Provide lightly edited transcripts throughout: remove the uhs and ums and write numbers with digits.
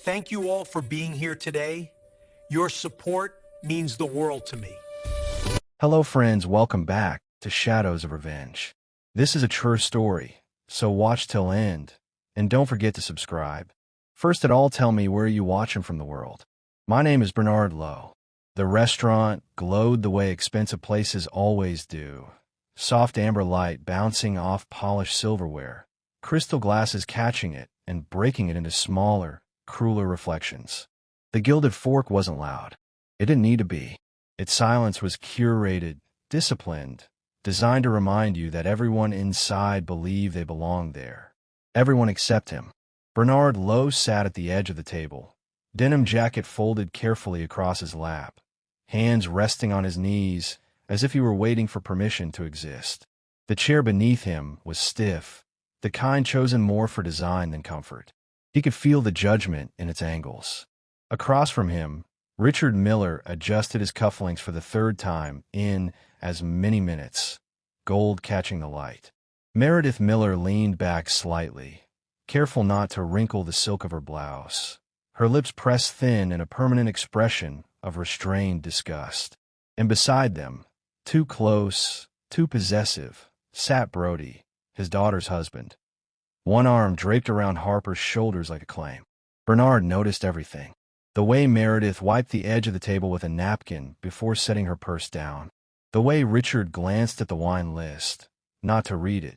Thank you all for being here today. Your support means the world to me. Hello friends, welcome back to Shadows of Revenge. This is a true story, so watch till end, and don't forget to subscribe. First at all, tell me, where are you watching from the world? My name is Bernard Lowe. The restaurant glowed the way expensive places always do. Soft amber light bouncing off polished silverware, crystal glasses catching it and breaking it into smaller, crueler reflections. The gilded fork wasn't loud. It didn't need to be. Its silence was curated, disciplined, designed to remind you that everyone inside believed they belonged there. Everyone except him. Bernard Lowe sat at the edge of the table, denim jacket folded carefully across his lap, hands resting on his knees as if he were waiting for permission to exist. The chair beneath him was stiff, the kind chosen more for design than comfort. He could feel the judgment in its angles. Across from him, Richard Miller adjusted his cufflinks for the third time in as many minutes, gold catching the light. Meredith Miller leaned back slightly, careful not to wrinkle the silk of her blouse, her lips pressed thin in a permanent expression of restrained disgust. And beside them, too close, too possessive, sat Brody, his daughter's husband. One arm draped around Harper's shoulders like a claim. Bernard noticed everything. The way Meredith wiped the edge of the table with a napkin before setting her purse down. The way Richard glanced at the wine list, not to read it,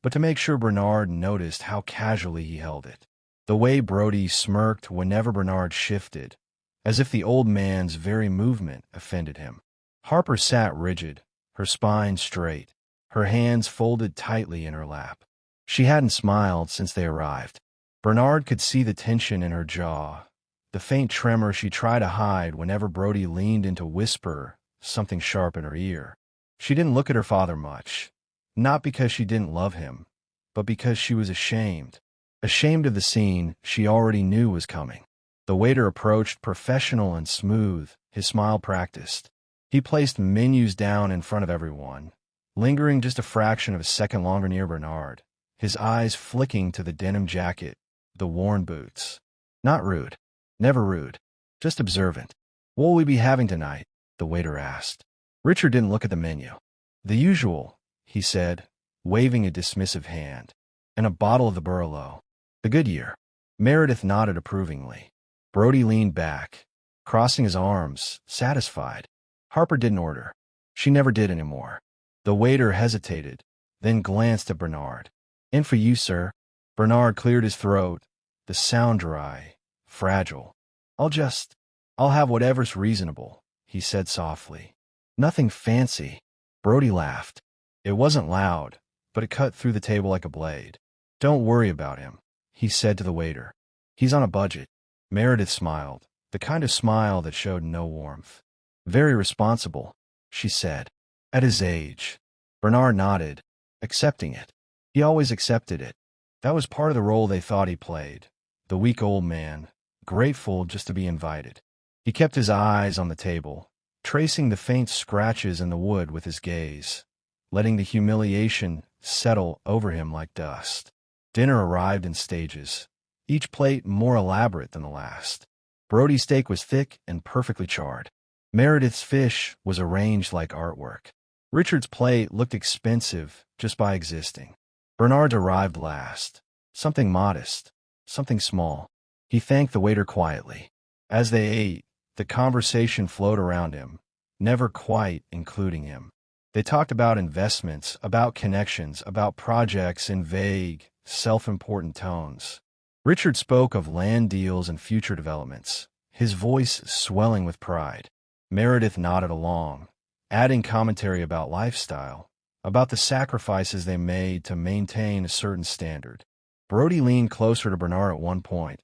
but to make sure Bernard noticed how casually he held it. The way Brody smirked whenever Bernard shifted, as if the old man's very movement offended him. Harper sat rigid, her spine straight, her hands folded tightly in her lap. She hadn't smiled since they arrived. Bernard could see the tension in her jaw, the faint tremor she tried to hide whenever Brody leaned in to whisper something sharp in her ear. She didn't look at her father much, not because she didn't love him, but because she was ashamed. Ashamed of the scene she already knew was coming. The waiter approached, professional and smooth, his smile practiced. He placed menus down in front of everyone, lingering just a fraction of a second longer near Bernard, his eyes flicking to the denim jacket, the worn boots. Not rude. Never rude. Just observant. "What will we be having tonight?" the waiter asked. Richard didn't look at the menu. "The usual," he said, waving a dismissive hand. "And a bottle of the Burlow. The Goodyear." Meredith nodded approvingly. Brody leaned back, crossing his arms, satisfied. Harper didn't order. She never did anymore. The waiter hesitated, then glanced at Bernard. "In for you, sir." Bernard cleared his throat, the sound dry, fragile. I'll have whatever's reasonable," he said softly. "Nothing fancy." Brody laughed. It wasn't loud, but it cut through the table like a blade. "Don't worry about him," he said to the waiter. "He's on a budget." Meredith smiled, the kind of smile that showed no warmth. "Very responsible," she said. "At his age." Bernard nodded, accepting it. He always accepted it. That was part of the role they thought he played. The weak old man, grateful just to be invited. He kept his eyes on the table, tracing the faint scratches in the wood with his gaze, letting the humiliation settle over him like dust. Dinner arrived in stages, each plate more elaborate than the last. Brody's steak was thick and perfectly charred. Meredith's fish was arranged like artwork. Richard's plate looked expensive just by existing. Bernard arrived last. Something modest, something small. He thanked the waiter quietly. As they ate, the conversation flowed around him, never quite including him. They talked about investments, about connections, about projects in vague, self-important tones. Richard spoke of land deals and future developments, his voice swelling with pride. Meredith nodded along, adding commentary about lifestyle, about the sacrifices they made to maintain a certain standard. Brody leaned closer to Bernard at one point,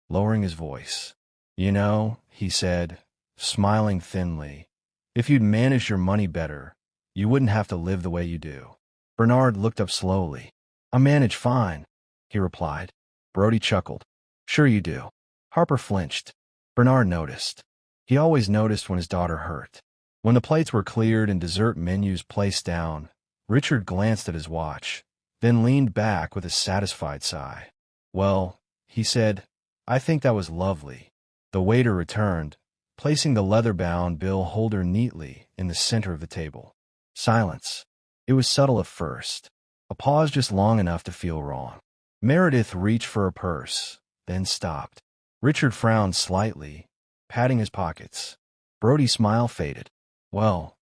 lowering his voice. "You know," he said, smiling thinly, "if you'd managed your money better, you wouldn't have to live the way you do." Bernard looked up slowly. "I manage fine," he replied. Brody chuckled. "Sure you do." Harper flinched. Bernard noticed. He always noticed when his daughter hurt. When the plates were cleared and dessert menus placed down, Richard glanced at his watch, then leaned back with a satisfied sigh. "Well," he said, I think that was lovely. The waiter returned, placing the leather-bound bill holder neatly in the center of the table. Silence. It was subtle at first. A pause just long enough to feel wrong. Meredith reached for her purse, then stopped. Richard frowned slightly, patting his pockets. Brody's smile faded. Well,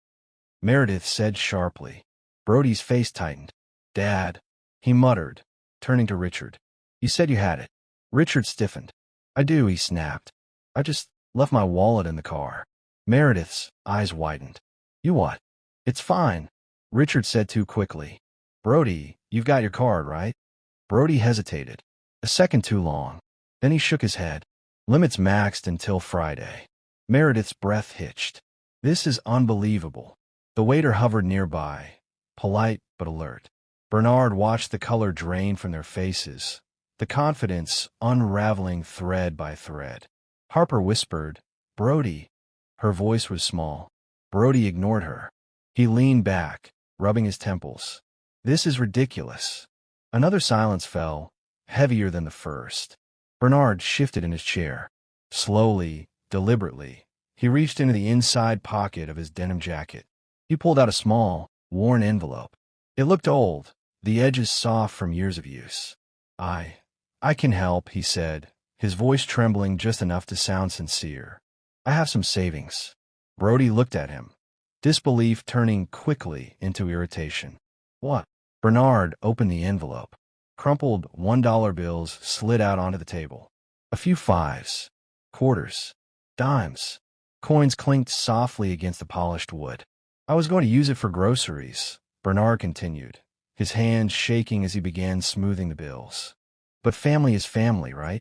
Meredith said sharply. Brody's face tightened. Dad, he muttered, turning to Richard. You said you had it. Richard stiffened. I do, he snapped. I just left my wallet in the car. Meredith's eyes widened. You what? It's fine, Richard said too quickly. Brody, you've got your card, right? Brody hesitated. A second too long. Then he shook his head. Limits maxed until Friday. Meredith's breath hitched. This is unbelievable. The waiter hovered nearby, polite but alert. Bernard watched the color drain from their faces, the confidence unraveling thread by thread. Harper whispered, Brody. Her voice was small. Brody ignored her. He leaned back, rubbing his temples. This is ridiculous. Another silence fell, heavier than the first. Bernard shifted in his chair. Slowly, deliberately, he reached into the inside pocket of his denim jacket. He pulled out a small, worn envelope. It looked old, the edges soft from years of use. I can help, he said, his voice trembling just enough to sound sincere. I have some savings. Brody looked at him, disbelief turning quickly into irritation. What? Bernard opened the envelope. Crumpled $1 bills slid out onto the table. A few fives, quarters, dimes. Coins clinked softly against the polished wood. I was going to use it for groceries, Bernard continued, his hands shaking as he began smoothing the bills. But family is family, right?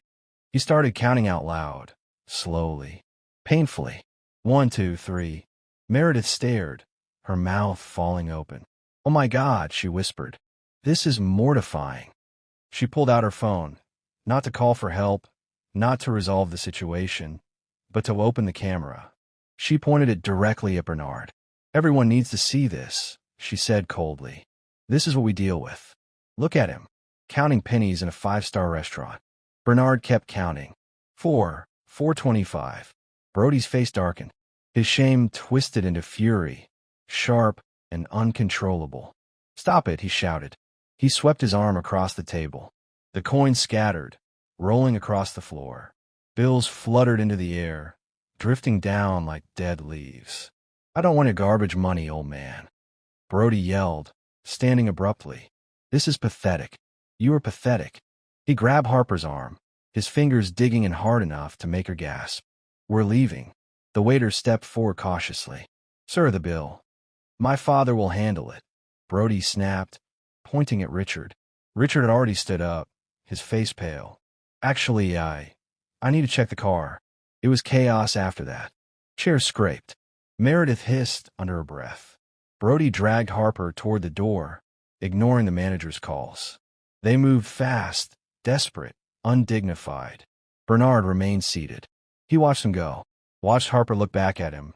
He started counting out loud, slowly, painfully. 1, 2, 3. Meredith stared, her mouth falling open. Oh my God, she whispered. This is mortifying. She pulled out her phone, not to call for help, not to resolve the situation, but to open the camera. She pointed it directly at Bernard. Everyone needs to see this, she said coldly. This is what we deal with. Look at him, counting pennies in a 5-star restaurant. Bernard kept counting. 4, 4.25. Brody's face darkened. His shame twisted into fury, sharp and uncontrollable. Stop it, he shouted. He swept his arm across the table. The coins scattered, rolling across the floor. Bills fluttered into the air, drifting down like dead leaves. I don't want your garbage money, old man. Brody yelled, standing abruptly. This is pathetic. You are pathetic. He grabbed Harper's arm, his fingers digging in hard enough to make her gasp. We're leaving. The waiter stepped forward cautiously. Sir, the bill. My father will handle it. Brody snapped, pointing at Richard. Richard had already stood up, his face pale. Actually, I need to check the car. It was chaos after that. Chairs scraped. Meredith hissed under her breath. Brody dragged Harper toward the door, ignoring the manager's calls. They moved fast, desperate, undignified. Bernard remained seated. He watched them go, watched Harper look back at him,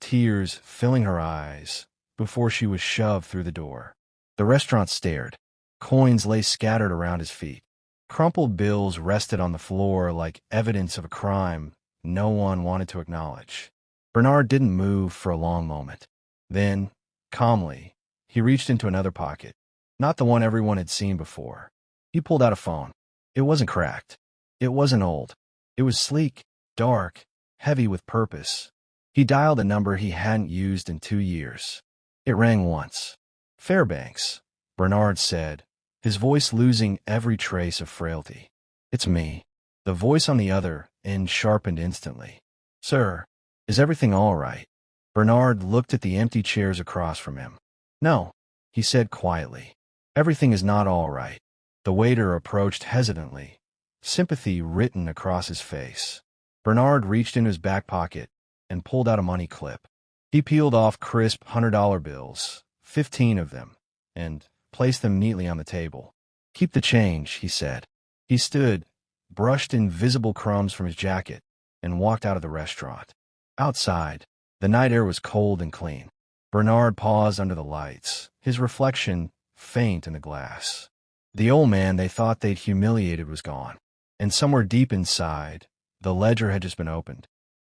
tears filling her eyes, before she was shoved through the door. The restaurant stared. Coins lay scattered around his feet. Crumpled bills rested on the floor like evidence of a crime no one wanted to acknowledge. Bernard didn't move for a long moment. Then, calmly, he reached into another pocket, not the one everyone had seen before. He pulled out a phone. It wasn't cracked. It wasn't old. It was sleek, dark, heavy with purpose. He dialed a number he hadn't used in 2 years. It rang once. Fairbanks, Bernard said, his voice losing every trace of frailty. It's me. The voice on the other end sharpened instantly. Sir, is everything all right? Bernard looked at the empty chairs across from him. No, he said quietly. Everything is not all right. The waiter approached hesitantly, sympathy written across his face. Bernard reached into his back pocket and pulled out a money clip. He peeled off crisp $100 bills, 15 of them, and placed them neatly on the table. Keep the change, he said. He stood, brushed invisible crumbs from his jacket, and walked out of the restaurant. Outside, the night air was cold and clean. Bernard paused under the lights, his reflection faint in the glass. The old man they thought they'd humiliated was gone. and somewhere deep inside, the ledger had just been opened.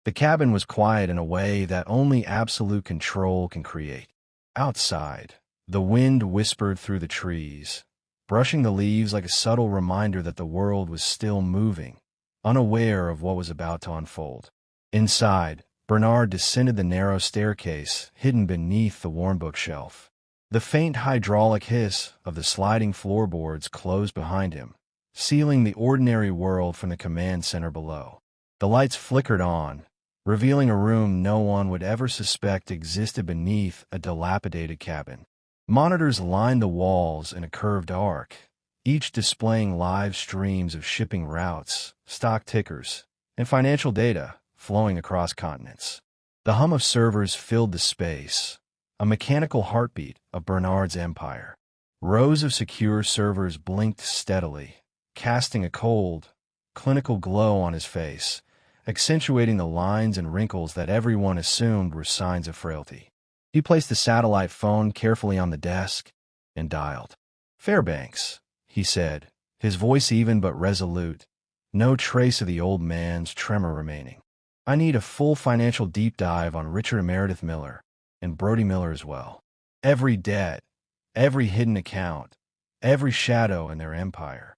The cabin was quiet in a way that only absolute control can create. Outside, the wind whispered through the trees, brushing the leaves like a subtle reminder that the world was still moving, unaware of what was about to unfold. Inside, Bernard descended the narrow staircase hidden beneath the worn bookshelf. The faint hydraulic hiss of the sliding floorboards closed behind him, sealing the ordinary world from the command center below. The lights flickered on, revealing a room no one would ever suspect existed beneath a dilapidated cabin. Monitors lined the walls in a curved arc, each displaying live streams of shipping routes, stock tickers, and financial data flowing across continents. The hum of servers filled the space, a mechanical heartbeat of Bernard's empire. Rows of secure servers blinked steadily, casting a cold, clinical glow on his face, accentuating the lines and wrinkles that everyone assumed were signs of frailty. He placed the satellite phone carefully on the desk and dialed. "Fairbanks," he said, his voice even but resolute, no trace of the old man's tremor remaining. "I need a full financial deep dive on Richard and Meredith Miller, and Brody Miller as well. Every debt, every hidden account, every shadow in their empire."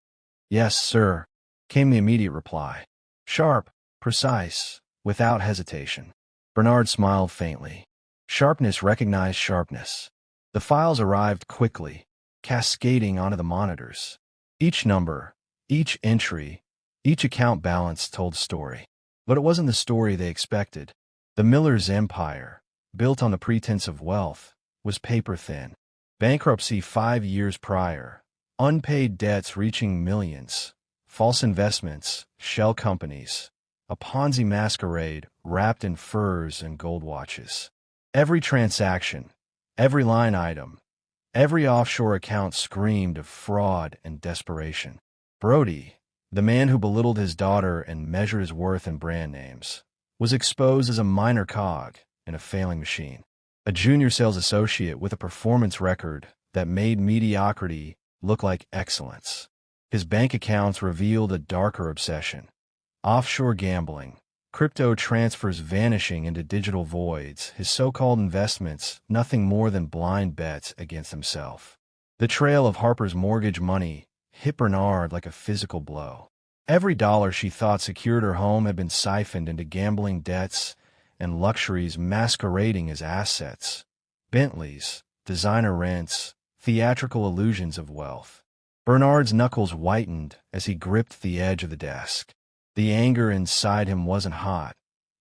"Yes, sir," came the immediate reply. Sharp, precise, without hesitation. Bernard smiled faintly. Sharpness recognized sharpness. The files arrived quickly, cascading onto the monitors. Each number, each entry, each account balance told a story. But it wasn't the story they expected. The Millers' empire, built on the pretense of wealth, was paper-thin. Bankruptcy 5 years prior, unpaid debts reaching millions, false investments, shell companies, a Ponzi masquerade wrapped in furs and gold watches. Every transaction, every line item, every offshore account screamed of fraud and desperation. Brody, the man who belittled his daughter and measured his worth in brand names, was exposed as a minor cog in a failing machine. A junior sales associate with a performance record that made mediocrity look like excellence. His bank accounts revealed a darker obsession. Offshore gambling, crypto transfers vanishing into digital voids, his so-called investments nothing more than blind bets against himself. The trail of Harper's mortgage money hit Bernard like a physical blow. Every dollar she thought secured her home had been siphoned into gambling debts and luxuries masquerading as assets. Bentleys, designer rents, theatrical illusions of wealth. Bernard's knuckles whitened as he gripped the edge of the desk. The anger inside him wasn't hot,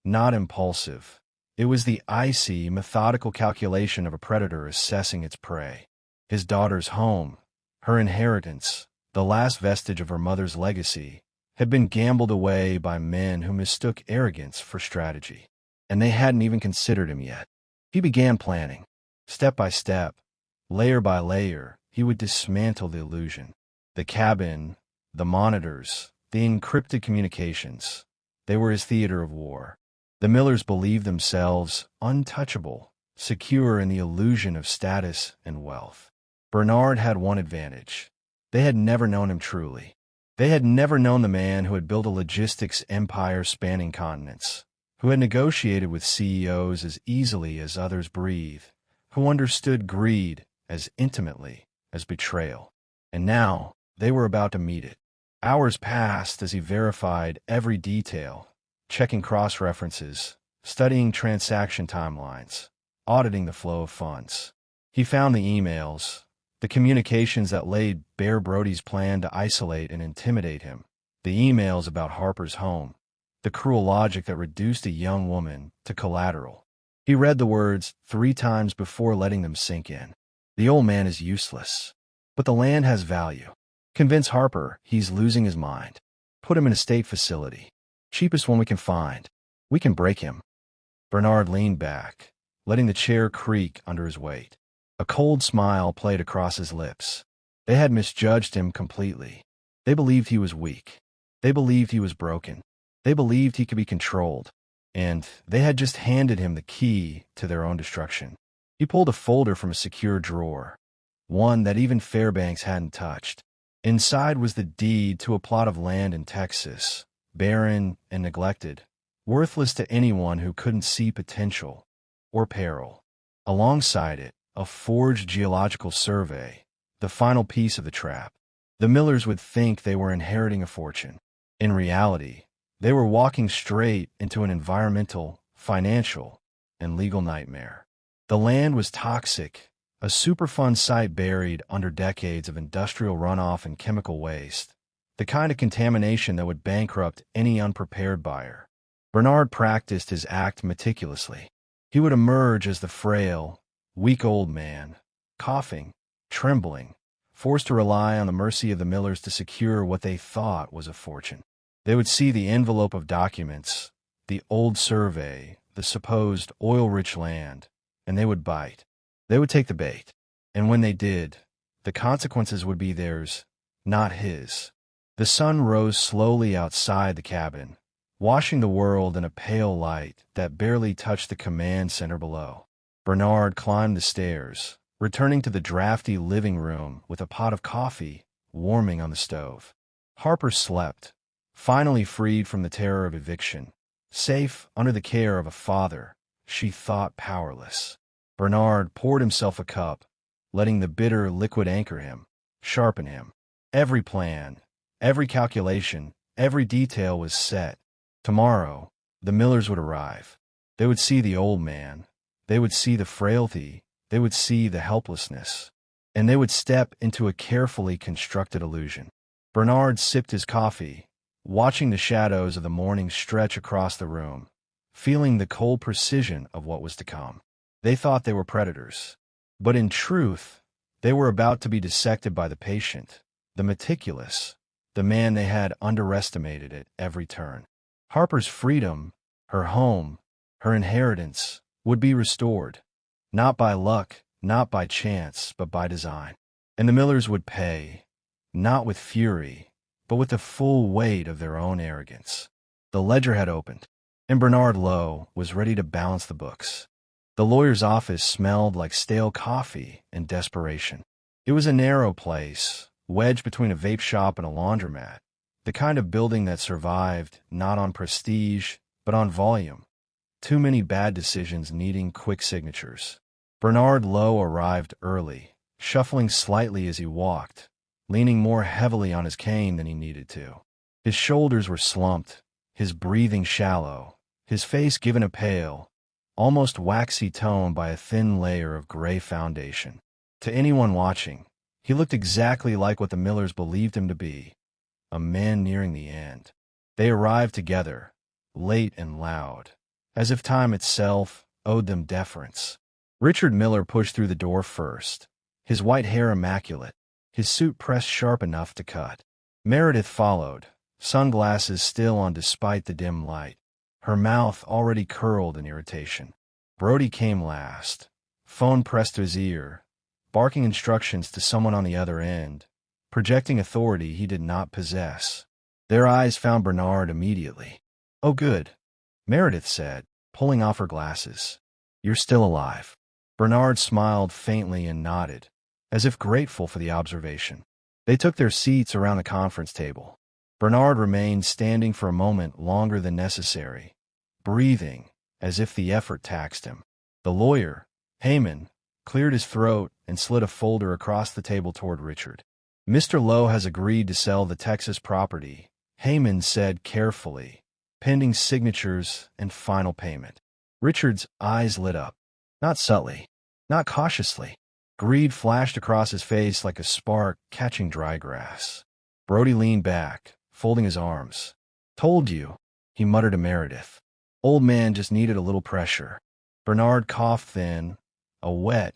not impulsive. It was the icy, methodical calculation of a predator assessing its prey. His daughter's home, her inheritance, the last vestige of her mother's legacy, had been gambled away by men who mistook arrogance for strategy. And they hadn't even considered him yet. He began planning. Step by step, layer by layer, he would dismantle the illusion. The cabin, the monitors, the encrypted communications. They were his theater of war. The Millers believed themselves untouchable, secure in the illusion of status and wealth. Bernard had one advantage. They had never known him truly. They had never known the man who had built a logistics empire spanning continents, who had negotiated with CEOs as easily as others breathe, who understood greed as intimately as betrayal. And now they were about to meet it. Hours passed as he verified every detail, checking cross-references, studying transaction timelines, auditing the flow of funds. He found the emails, the communications that laid bare Brody's plan to isolate and intimidate him, the emails about Harper's home, the cruel logic that reduced a young woman to collateral. He read the words 3 times before letting them sink in. The old man is useless, but the land has value. Convince Harper he's losing his mind. Put him in a state facility. Cheapest one we can find. We can break him. Bernard leaned back, letting the chair creak under his weight. A cold smile played across his lips. They had misjudged him completely. They believed he was weak. They believed he was broken. They believed he could be controlled. And they had just handed him the key to their own destruction. He pulled a folder from a secure drawer, one that even Fairbanks hadn't touched. Inside was the deed to a plot of land in Texas, barren and neglected, worthless to anyone who couldn't see potential or peril. Alongside it, a forged geological survey, the final piece of the trap. The Millers would think they were inheriting a fortune. In reality, they were walking straight into an environmental, financial, and legal nightmare. The land was toxic, a Superfund site buried under decades of industrial runoff and chemical waste, the kind of contamination that would bankrupt any unprepared buyer. Bernard practiced his act meticulously. He would emerge as the frail, weak old man, coughing, trembling, forced to rely on the mercy of the Millers to secure what they thought was a fortune. They would see the envelope of documents, the old survey, the supposed oil-rich land, and they would bite. They would take the bait. And when they did, the consequences would be theirs, not his. The sun rose slowly outside the cabin, washing the world in a pale light that barely touched the command center below. Bernard climbed the stairs, returning to the drafty living room with a pot of coffee warming on the stove. Harper slept, finally freed from the terror of eviction. Safe under the care of a father, she thought powerless. Bernard poured himself a cup, letting the bitter liquid anchor him, sharpen him. Every plan, every calculation, every detail was set. Tomorrow, the Millers would arrive. They would see the old man. They would see the frailty. They would see the helplessness. And they would step into a carefully constructed illusion. Bernard sipped his coffee, watching the shadows of the morning stretch across the room, feeling the cold precision of what was to come. They thought they were predators. But in truth, they were about to be dissected by the patient, the meticulous, the man they had underestimated at every turn. Harper's freedom, her home, her inheritance, would be restored. Not by luck, not by chance, but by design. And the Millers would pay, not with fury, but with the full weight of their own arrogance. The ledger had opened, and Bernard Lowe was ready to balance the books. The lawyer's office smelled like stale coffee and desperation. It was a narrow place, wedged between a vape shop and a laundromat, the kind of building that survived not on prestige, but on volume. Too many bad decisions needing quick signatures. Bernard Lowe arrived early, shuffling slightly as he walked, leaning more heavily on his cane than he needed to. His shoulders were slumped, his breathing shallow, his face given a pale, almost waxy tone by a thin layer of gray foundation. To anyone watching, he looked exactly like what the Millers believed him to be, a man nearing the end. They arrived together, late and loud, as if time itself owed them deference. Richard Miller pushed through the door first, his white hair immaculate, his suit pressed sharp enough to cut. Meredith followed, sunglasses still on despite the dim light, her mouth already curled in irritation. Brody came last, phone pressed to his ear, barking instructions to someone on the other end, projecting authority he did not possess. Their eyes found Bernard immediately. "Oh, good," Meredith said, pulling off her glasses. "You're still alive." Bernard smiled faintly and nodded, as if grateful for the observation. They took their seats around the conference table. Bernard remained standing for a moment longer than necessary, breathing as if the effort taxed him. The lawyer, Heyman, cleared his throat and slid a folder across the table toward Richard. "Mr. Lowe has agreed to sell the Texas property," Heyman said carefully, "pending signatures and final payment." Richard's eyes lit up. Not subtly, not cautiously. Greed flashed across his face like a spark catching dry grass. Brody leaned back, folding his arms. "Told you," he muttered to Meredith. "Old man just needed a little pressure." Bernard coughed thin, a wet,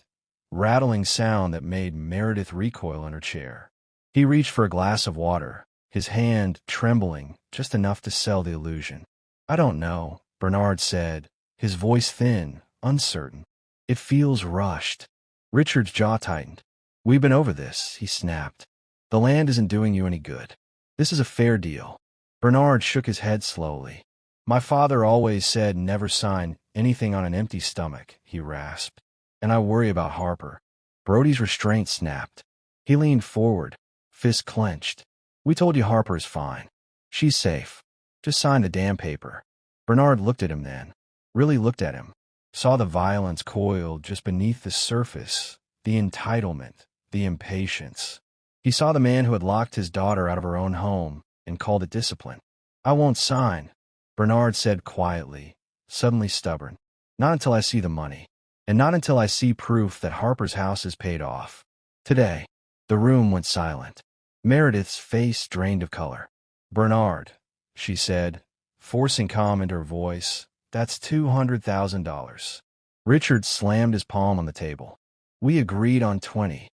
rattling sound that made Meredith recoil in her chair. He reached for a glass of water, his hand trembling just enough to sell the illusion. "I don't know," Bernard said, his voice thin, uncertain. "It feels rushed." Richard's jaw tightened. "We've been over this," he snapped. "The land isn't doing you any good. This is a fair deal." Bernard shook his head slowly. "My father always said never sign anything on an empty stomach," he rasped. "And I worry about Harper." Brody's restraint snapped. He leaned forward, fist clenched. "We told you Harper's fine. She's safe. Just sign the damn paper." Bernard looked at him then. Really looked at him. Saw the violence coiled just beneath the surface, the entitlement, the impatience. He saw the man who had locked his daughter out of her own home and called it discipline. "I won't sign," Bernard said quietly, suddenly stubborn. "Not until I see the money. And not until I see proof that Harper's house is paid off. Today." The room went silent. Meredith's face drained of color. "Bernard," she said, forcing calm into her voice, "that's $200,000. Richard slammed his palm on the table. "We agreed on 20.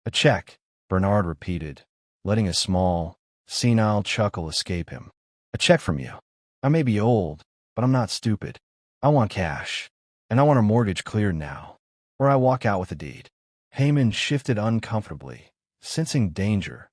"A check," Bernard repeated, letting a small, senile chuckle escape him. "A check from you. I may be old, but I'm not stupid. I want cash. And I want a mortgage cleared now, or I walk out with a deed." Heyman shifted uncomfortably, sensing danger.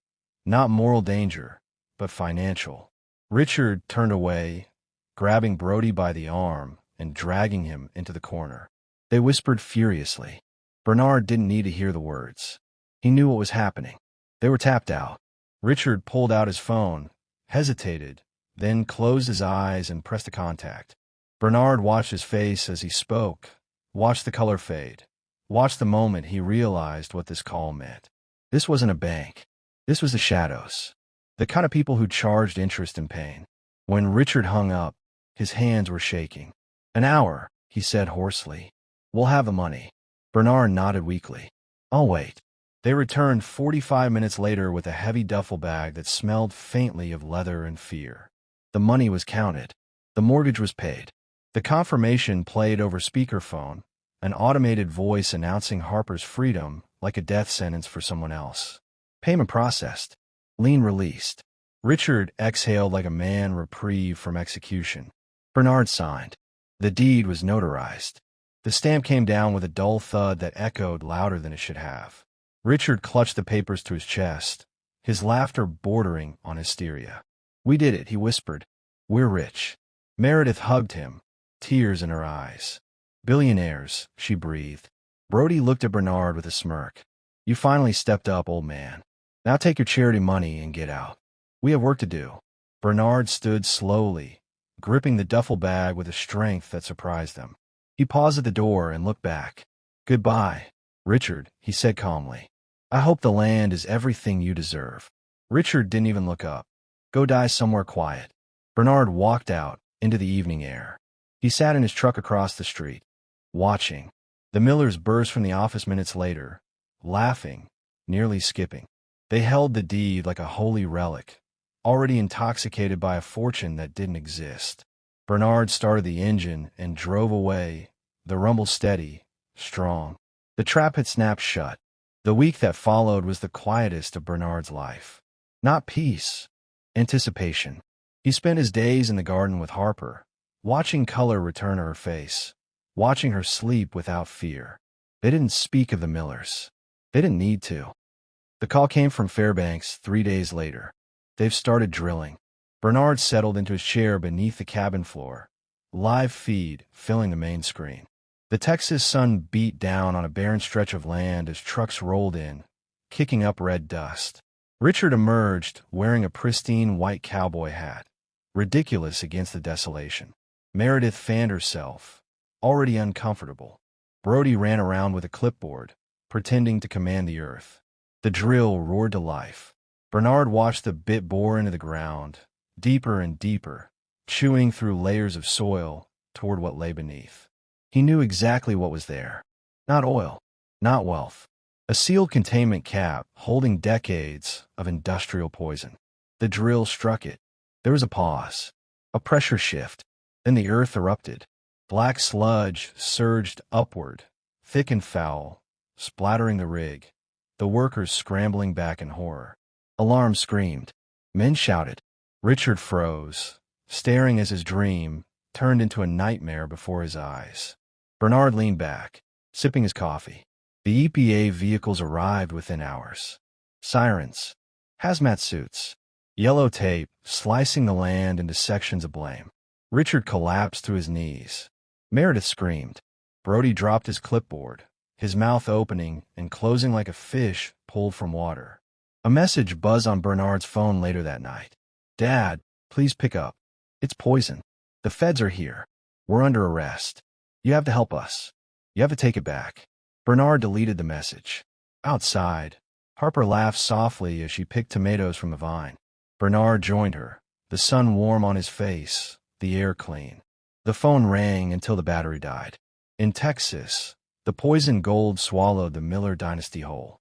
Not moral danger, but financial. Richard turned away, grabbing Brody by the arm and dragging him into the corner. They whispered furiously. Bernard didn't need to hear the words. He knew what was happening. They were tapped out. Richard pulled out his phone, hesitated, then closed his eyes and pressed a contact. Bernard watched his face as he spoke, watched the color fade, watched the moment he realized what this call meant. This wasn't a bank. This was the shadows. The kind of people who charged interest in pain. When Richard hung up, his hands were shaking. "An hour," he said hoarsely. "We'll have the money." Bernard nodded weakly. "I'll wait." They returned 45 minutes later with a heavy duffel bag that smelled faintly of leather and fear. The money was counted. The mortgage was paid. The confirmation played over speakerphone, an automated voice announcing Harper's freedom like a death sentence for someone else. Payment processed. Lien released. Richard exhaled like a man reprieved from execution. Bernard signed. The deed was notarized. The stamp came down with a dull thud that echoed louder than it should have. Richard clutched the papers to his chest, his laughter bordering on hysteria. "We did it," he whispered. "We're rich." Meredith hugged him, tears in her eyes. "Billionaires," she breathed. Brody looked at Bernard with a smirk. "You finally stepped up, old man. Now take your charity money and get out. We have work to do." Bernard stood slowly, gripping the duffel bag with a strength that surprised them. He paused at the door and looked back. "Goodbye, Richard," he said calmly. "I hope the land is everything you deserve." Richard didn't even look up. "Go die somewhere quiet." Bernard walked out into the evening air. He sat in his truck across the street, watching. The Millers burst from the office minutes later, laughing, nearly skipping. They held the deed like a holy relic, already intoxicated by a fortune that didn't exist. Bernard started the engine and drove away, the rumble steady, strong. The trap had snapped shut. The week that followed was the quietest of Bernard's life. Not peace, anticipation. He spent his days in the garden with Harper, watching color return to her face, watching her sleep without fear. They didn't speak of the Millers. They didn't need to. The call came from Fairbanks 3 days later. They've started drilling. Bernard settled into his chair beneath the cabin floor, live feed filling the main screen. The Texas sun beat down on a barren stretch of land as trucks rolled in, kicking up red dust. Richard emerged wearing a pristine white cowboy hat, ridiculous against the desolation. Meredith fanned herself, already uncomfortable. Brody ran around with a clipboard, pretending to command the earth. The drill roared to life. Bernard watched the bit bore into the ground, deeper and deeper, chewing through layers of soil toward what lay beneath. He knew exactly what was there. Not oil, not wealth. A sealed containment cap holding decades of industrial poison. The drill struck it. There was a pause, a pressure shift. Then the earth erupted. Black sludge surged upward, thick and foul, splattering the rig. The workers scrambling back in horror. Alarm screamed. Men shouted. Richard froze, staring as his dream turned into a nightmare before his eyes. Bernard leaned back, sipping his coffee. The EPA vehicles arrived within hours. Sirens, hazmat suits, yellow tape slicing the land into sections of blame. Richard collapsed to his knees. Meredith screamed. Brody dropped his clipboard, his mouth opening and closing like a fish pulled from water. A message buzzed on Bernard's phone later that night. "Dad, please pick up. It's poison. The feds are here. We're under arrest. You have to help us. You have to take it back." Bernard deleted the message. Outside, Harper laughed softly as she picked tomatoes from the vine. Bernard joined her, the sun warm on his face, the air clean. The phone rang until the battery died. In Texas, the poison gold swallowed the Miller dynasty whole.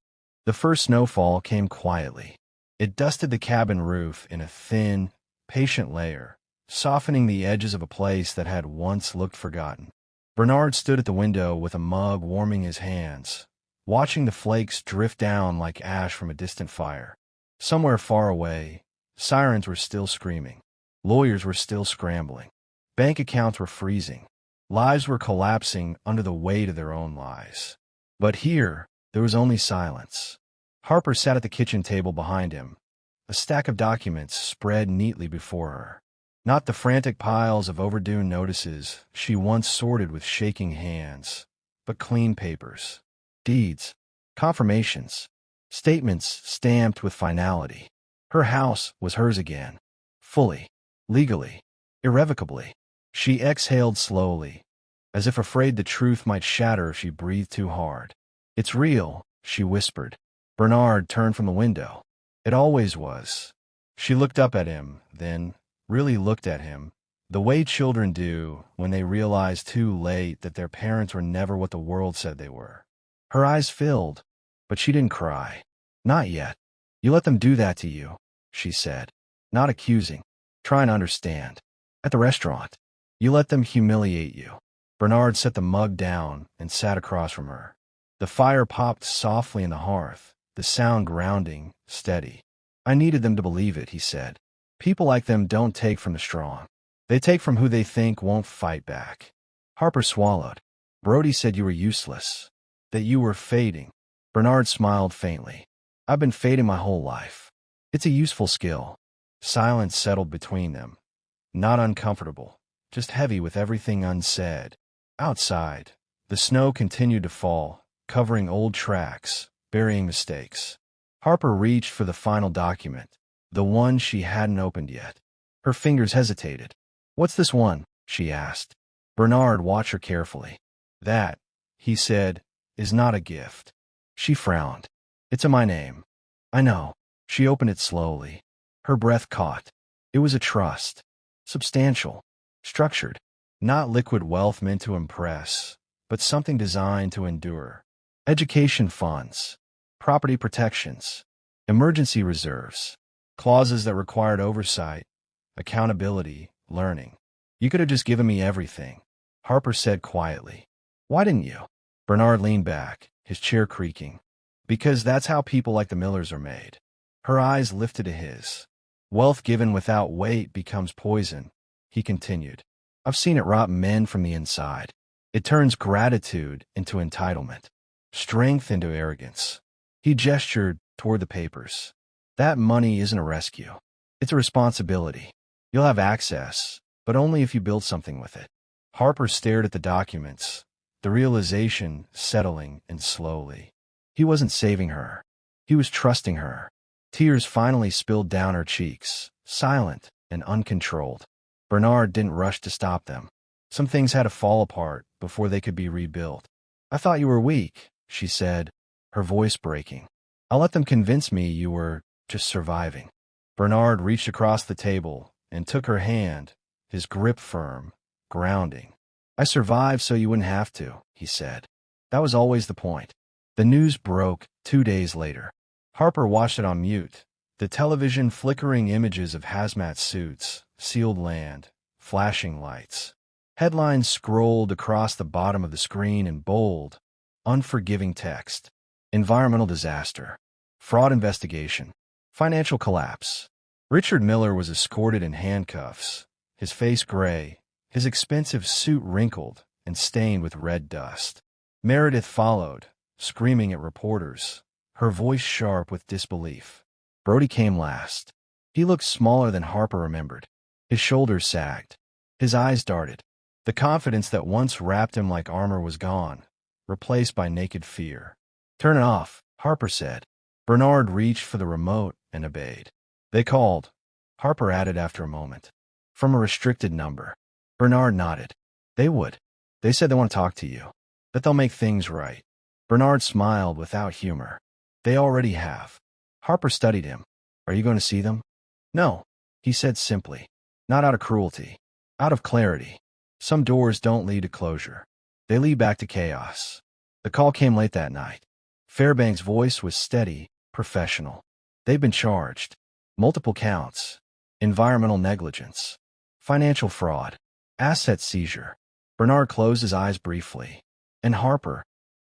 The first snowfall came quietly. It dusted the cabin roof in a thin, patient layer, softening the edges of a place that had once looked forgotten. Bernard stood at the window with a mug warming his hands, watching the flakes drift down like ash from a distant fire. Somewhere far away, sirens were still screaming. Lawyers were still scrambling. Bank accounts were freezing. Lives were collapsing under the weight of their own lies. But here, there was only silence. Harper sat at the kitchen table behind him, a stack of documents spread neatly before her. Not the frantic piles of overdue notices she once sorted with shaking hands, but clean papers, deeds, confirmations, statements stamped with finality. Her house was hers again, fully, legally, irrevocably. She exhaled slowly, as if afraid the truth might shatter if she breathed too hard. "It's real," she whispered. Bernard turned from the window. It always was. She looked up at him, then really looked at him, the way children do when they realize too late that their parents were never what the world said they were. Her eyes filled, but she didn't cry. "Not yet. You let them do that to you," she said, not accusing, trying to understand. "At the restaurant, you let them humiliate you." Bernard set the mug down and sat across from her. The fire popped softly in the hearth, the sound grounding, steady. "I needed them to believe it," he said. "People like them don't take from the strong. They take from who they think won't fight back." Harper swallowed. "Brody said you were useless, that you were fading." Bernard smiled faintly. "I've been fading my whole life. It's a useful skill." Silence settled between them. Not uncomfortable, just heavy with everything unsaid. Outside, the snow continued to fall, covering old tracks, burying mistakes. Harper reached for the final document, the one she hadn't opened yet. Her fingers hesitated. "What's this one?" she asked. Bernard watched her carefully. "That," he said, "is not a gift." She frowned. "It's in my name." "I know." She opened it slowly. Her breath caught. It was a trust. Substantial. Structured. Not liquid wealth meant to impress, but something designed to endure. Education funds. Property protections. Emergency reserves. Clauses that required oversight, accountability, learning. "You could have just given me everything," Harper said quietly. "Why didn't you?" Bernard leaned back, his chair creaking. "Because that's how people like the Millers are made." Her eyes lifted to his. "Wealth given without weight becomes poison," he continued. "I've seen it rot men from the inside. It turns gratitude into entitlement, strength into arrogance." He gestured toward the papers. "That money isn't a rescue. It's a responsibility. You'll have access, but only if you build something with it." Harper stared at the documents, the realization settling in slowly. He wasn't saving her. He was trusting her. Tears finally spilled down her cheeks, silent and uncontrolled. Bernard didn't rush to stop them. Some things had to fall apart before they could be rebuilt. "I thought you were weak," she said, her voice breaking. "I'll let them convince me you were just surviving." Bernard reached across the table and took her hand, his grip firm, grounding. "I survived so you wouldn't have to," he said. "That was always the point." The news broke 2 days later. Harper watched it on mute, the television flickering images of hazmat suits, sealed land, flashing lights. Headlines scrolled across the bottom of the screen in bold, unforgiving text. Environmental disaster. Fraud investigation. Financial collapse. Richard Miller was escorted in handcuffs, his face gray, his expensive suit wrinkled and stained with red dust. Meredith followed, screaming at reporters, her voice sharp with disbelief. Brody came last. He looked smaller than Harper remembered. His shoulders sagged. His eyes darted. The confidence that once wrapped him like armor was gone, replaced by naked fear. "Turn it off," Harper said. Bernard reached for the remote and obeyed. They called. Harper added after a moment. From a restricted number. Bernard nodded. They would. They said they want to talk to you. That they'll make things right. Bernard smiled without humor. They already have. Harper studied him. Are you going to see them? No, he said simply. Not out of cruelty. Out of clarity. Some doors don't lead to closure. They lead back to chaos. The call came late that night. Fairbank's voice was steady, professional. They've been charged. Multiple counts. Environmental negligence. Financial fraud. Asset seizure. Bernard closed his eyes briefly. And Harper?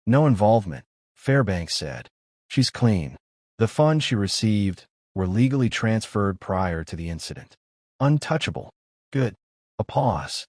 No involvement, Fairbanks said. She's clean. The funds she received were legally transferred prior to the incident. Untouchable. Good. A pause.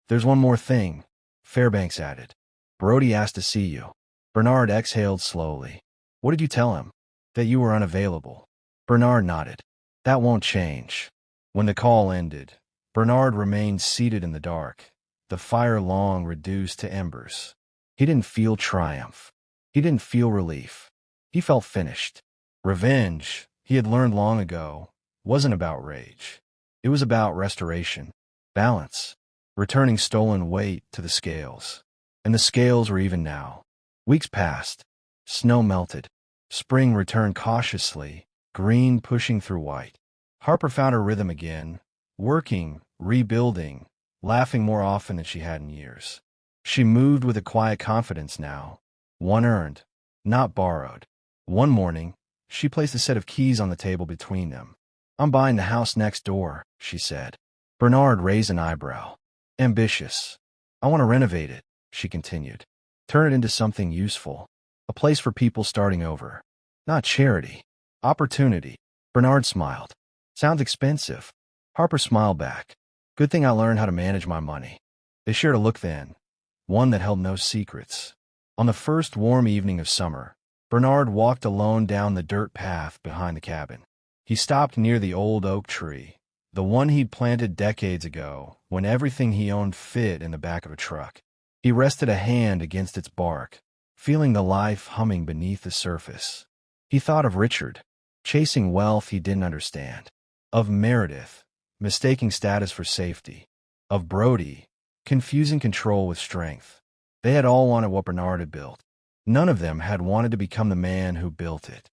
There's one more thing, Fairbanks added. Brody asked to see you. Bernard exhaled slowly. What did you tell him? That you were unavailable. Bernard nodded. That won't change. When the call ended, Bernard remained seated in the dark, the fire long reduced to embers. He didn't feel triumph. He didn't feel relief. He felt finished. Revenge, he had learned long ago, wasn't about rage. It was about restoration, balance, returning stolen weight to the scales. And the scales were even now. Weeks passed. Snow melted. Spring returned cautiously, green pushing through white. Harper found her rhythm again, working, rebuilding, laughing more often than she had in years. She moved with a quiet confidence now, one earned, not borrowed. One morning, she placed a set of keys on the table between them. I'm buying the house next door, she said. Bernard raised an eyebrow. Ambitious. I want to renovate it, she continued. Turn it into something useful. A place for people starting over. Not charity. Opportunity. Bernard smiled. Sounds expensive. Harper smiled back. Good thing I learned how to manage my money. They shared a look then, one that held no secrets. On the first warm evening of summer, Bernard walked alone down the dirt path behind the cabin. He stopped near the old oak tree, the one he'd planted decades ago when everything he owned fit in the back of a truck. He rested a hand against its bark, feeling the life humming beneath the surface. He thought of Richard, chasing wealth he didn't understand. Of Meredith, mistaking status for safety. Of Brody, confusing control with strength. They had all wanted what Bernard had built. None of them had wanted to become the man who built it.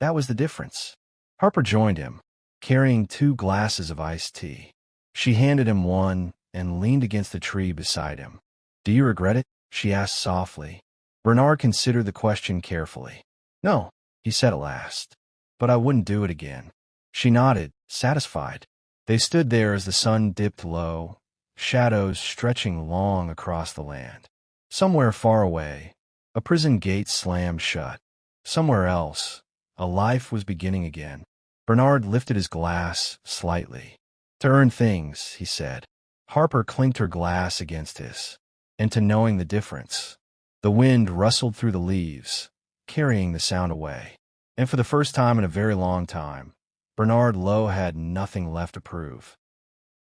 That was the difference. Harper joined him, carrying 2 glasses of iced tea. She handed him one and leaned against the tree beside him. Do you regret it? She asked softly. Bernard considered the question carefully. No, he said at last. But I wouldn't do it again. She nodded, satisfied. They stood there as the sun dipped low, shadows stretching long across the land. Somewhere far away, a prison gate slammed shut. Somewhere else, a life was beginning again. Bernard lifted his glass slightly. To earn things, he said. Harper clinked her glass against his. And to knowing the difference. The wind rustled through the leaves, carrying the sound away. And for the first time in a very long time, Bernard Lowe had nothing left to prove.